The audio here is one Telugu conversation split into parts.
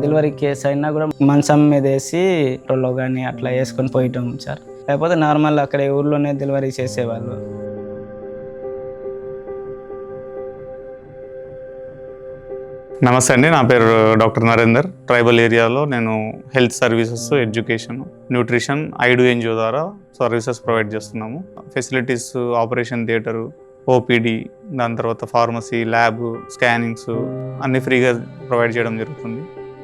డెలివరీ కేసు అయినా కూడా మంచం మీద వేసి రోల్లో కానీ అట్లా వేసుకొని పోయటం సార్. లేకపోతే నార్మల్ అక్కడ ఊర్లోనే డెలివరీ చేసేవాళ్ళు. నమస్తే అండి, నా పేరు డాక్టర్ నరేందర్. ట్రైబల్ ఏరియాలో నేను health services, education, nutrition, ID NGO ద్వారా సర్వీసెస్ ప్రొవైడ్ చేస్తున్నాము. ఫెసిలిటీస్, ఆపరేషన్ థియేటరు, ఓపీడీ, దాని తర్వాత ఫార్మసీ, ల్యాబ్, స్కానింగ్స్ అన్నీ ఫ్రీగా ప్రొవైడ్ చేయడం జరుగుతుంది.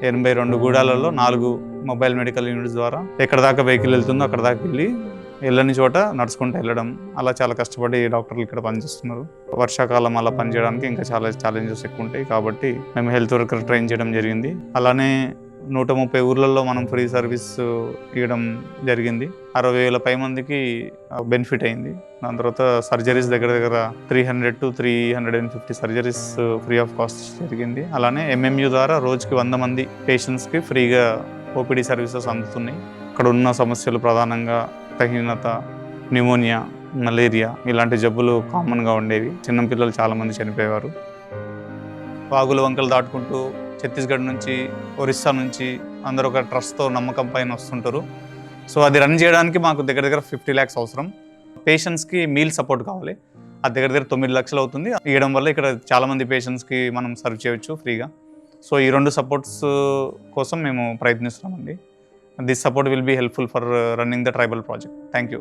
82 గూడాలలో 4 మొబైల్ మెడికల్ యూనిట్స్ ద్వారా ఎక్కడ దాకా వెహికల్ వెళ్తుందో అక్కడ దాకా వెళ్ళని చోట నడుచుకుంటూ వెళ్ళడం, అలా చాలా కష్టపడి డాక్టర్లు ఇక్కడ పనిచేస్తున్నారు. వర్షాకాలం అలా పనిచేయడానికి ఇంకా చాలా ఛాలెంజెస్ ఎక్కువ ఉంటాయి కాబట్టి మేము హెల్త్ వర్కర్ ట్రైన్ చేయడం జరిగింది. అలానే 130 ఊర్లలో మనం ఫ్రీ సర్వీస్ ఇవ్వడం జరిగింది. 60,000 పై మందికి బెనిఫిట్ అయింది. దాని తర్వాత సర్జరీస్ దగ్గర 300 to 350 surgeries free of cost జరిగింది. అలానే ఎంఎంయు ద్వారా రోజుకి 100 మంది పేషెంట్స్కి ఫ్రీగా ఓపీడీ సర్వీసెస్ అందుతున్నాయి. అక్కడ ఉన్న సమస్యలు ప్రధానంగా రక్తహీనత, న్యూమోనియా, మలేరియా ఇలాంటి జబ్బులు కామన్గా ఉండేవి. చిన్నపిల్లలు చాలామంది చనిపోయేవారు. వాగులు వంకలు దాటుకుంటూ ఛత్తీస్గఢ్ నుంచి, ఒరిస్సా నుంచి అందరూ ఒక ట్రస్ట్తో నమ్మకం పైన వస్తుంటారు. సో అది రన్ చేయడానికి మాకు దగ్గర 50 lakhs అవసరం. పేషెంట్స్కి మీల్ సపోర్ట్ కావాలి. అది దగ్గర 9 లక్షలు అవుతుంది. ఇవ్వడం వల్ల ఇక్కడ చాలామంది పేషెంట్స్కి మనం సర్వ్ చేయవచ్చు ఫ్రీగా. సో ఈ 2 సపోర్ట్స్ కోసం మేము ప్రయత్నిస్తున్నామండి. This support will be helpful for running the tribal project. Thank you.